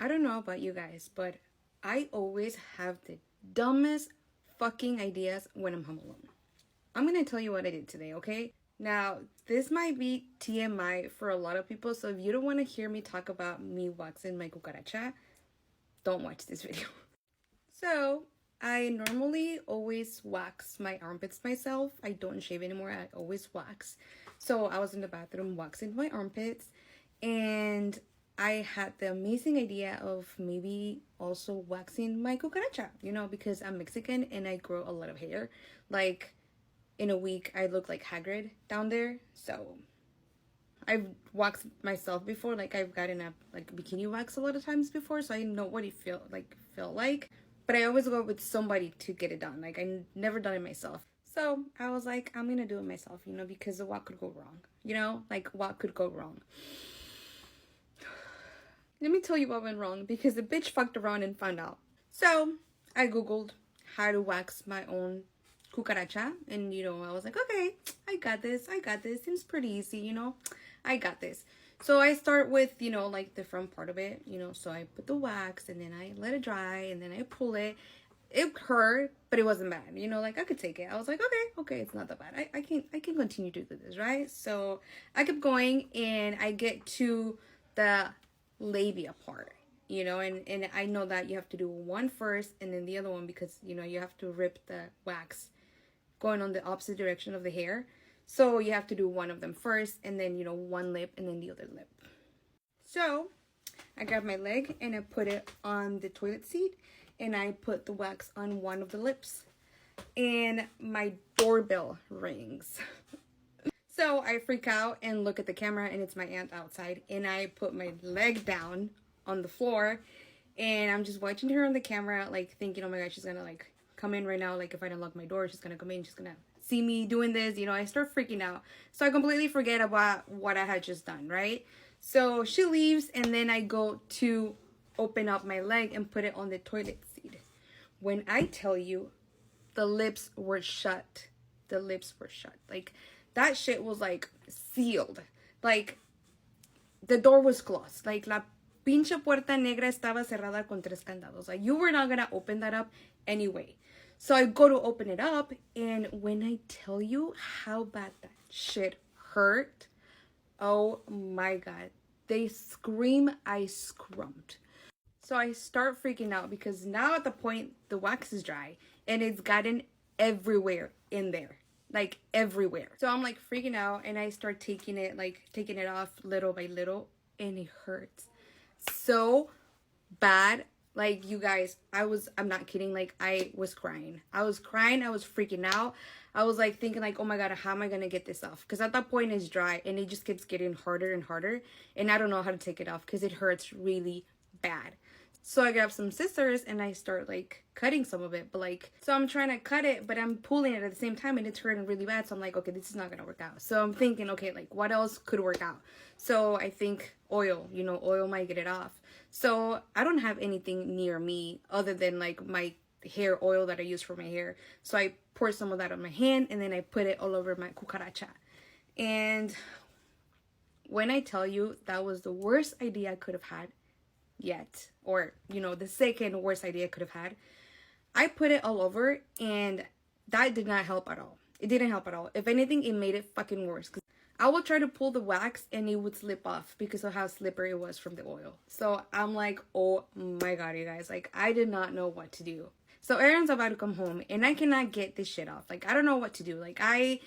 I don't know about you guys, but I always have the dumbest fucking ideas when I'm home alone. I'm gonna tell you what I did today, okay? Now, this might be TMI for a lot of people, so if you don't want to hear me talk about me waxing my cucaracha, don't watch this video. So, I normally always wax my armpits myself. I don't shave anymore, I always wax. So, I was in the bathroom waxing my armpits, and I had the amazing idea of maybe also waxing my cucaracha, because I'm Mexican and I grow a lot of hair. Like, in a week, I look like Hagrid down there. So, I've waxed myself before. Like, I've gotten a bikini wax a lot of times before, so I know what it feel like. But I always go with somebody to get it done. Like, I never done it myself. So, I was like, I'm gonna do it myself, because what could go wrong? Like, what could go wrong? Let me tell you what went wrong, because the bitch fucked around and found out. So, I googled how to wax my own cucaracha, and I was like, okay, I got this, seems pretty easy, I got this. So I start with, like the front part of it, so I put the wax, and then I let it dry, and then I pull it. It hurt, but it wasn't bad, like I could take it. I was like, okay, it's not that bad. I can continue to do this, right? So I kept going, and I get to the labia part, and I know that you have to do one first and then the other one, because you have to rip the wax going on the opposite direction of the hair. So you have to do one of them first, and then one lip and then the other lip. So I grabbed my leg and I put it on the toilet seat, and I put the wax on one of the lips, and my doorbell rings. So I freak out and look at the camera, and it's my aunt outside, and I put my leg down on the floor, and I'm just watching her on the camera, like thinking, oh my god, she's gonna like come in right now. Like, if I don't lock my door, she's gonna come in, she's gonna see me doing this. I start freaking out. So I completely forget about what I had just done, right? So she leaves, and then I go to open up my leg and put it on the toilet seat. When I tell you, the lips were shut. The lips were shut. Like, that shit was like sealed. Like, the door was closed. Like, la pinche puerta negra estaba cerrada con 3 candados. Like, you were not gonna open that up anyway. So I go to open it up, and when I tell you how bad that shit hurt, oh my god. They scream, I scrumped. So I start freaking out, because now at the point the wax is dry, and it's gotten everywhere in there. Like, everywhere. So I'm like freaking out, and I start taking it off little by little, and it hurts so bad. Like, you guys, I'm not kidding. Like, I was crying. I was freaking out. I was like thinking like, oh my god, how am I gonna get this off? Because at that point it's dry, and it just keeps getting harder and harder, and I don't know how to take it off because it hurts really bad. So I grab some scissors, and I start like cutting some of it, but so I'm trying to cut it, but I'm pulling it at the same time, and it's hurting really bad. So I'm like, okay, this is not gonna work out. So I'm thinking, okay, like, what else could work out? So I think oil, oil might get it off. So I don't have anything near me other than like my hair oil that I use for my hair. So I pour some of that on my hand, and then I put it all over my cucaracha. And when I tell you, that was the worst idea I could have had yet, or the second worst idea I could have had. I put it all over, and that did not help at all. It didn't help at all. If anything, it made it fucking worse, because I would try to pull the wax, and it would slip off because of how slippery it was from the oil. So I'm like, oh my god, you guys, like, I did not know what to do. So Aaron's about to come home, and I cannot get this shit off. Like, I don't know what to do. Like, I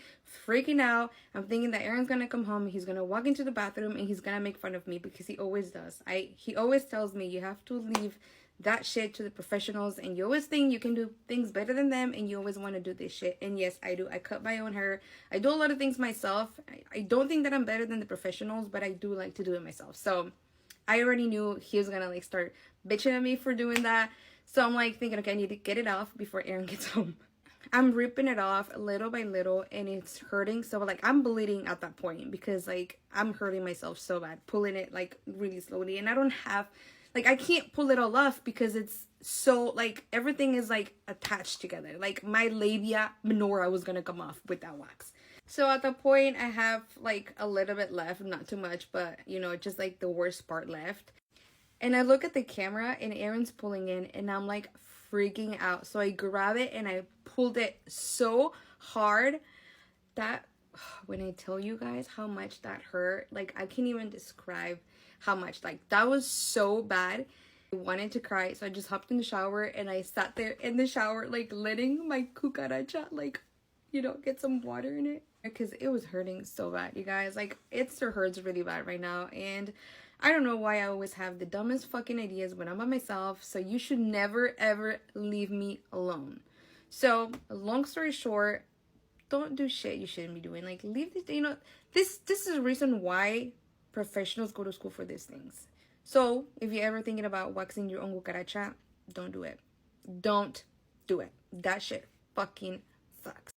freaking out. I'm thinking that Aaron's gonna come home. He's gonna walk into the bathroom, and he's gonna make fun of me, because he always does. He always tells me, you have to leave that shit to the professionals, and you always think you can do things better than them, and you always want to do this shit. And yes, I do. I cut my own hair. I do a lot of things myself. I don't think that I'm better than the professionals, but I do like to do it myself. So I already knew he was gonna like start bitching at me for doing that. So I'm like thinking, okay, I need to get it off before Aaron gets home. I'm ripping it off little by little, and it's hurting. So like, I'm bleeding at that point, because like, I'm hurting myself so bad, pulling it like really slowly. And I don't have, like, I can't pull it all off, because it's so like, everything is like attached together. Like, my labia minora was gonna come off with that wax. So at the point, I have like a little bit left, not too much, but just like the worst part left. And I look at the camera and Aaron's pulling in and I'm like freaking out. So I grab it and I pulled it so hard that when I tell you guys how much that hurt, like I can't even describe how much. Like that was so bad. I wanted to cry, so I just hopped in the shower and I sat there in the shower like letting my cucaracha like, you know, get some water in it because it was hurting so bad, you guys. Like it still hurts really bad right now, and I don't know why I always have the dumbest fucking ideas when I'm by myself. So you should never ever leave me alone. So long story short, don't do shit you shouldn't be doing. Like leave this, you know, this is the reason why professionals go to school for these things. So if you're ever thinking about waxing your own cucaracha, don't do it. Don't do it. That shit fucking sucks.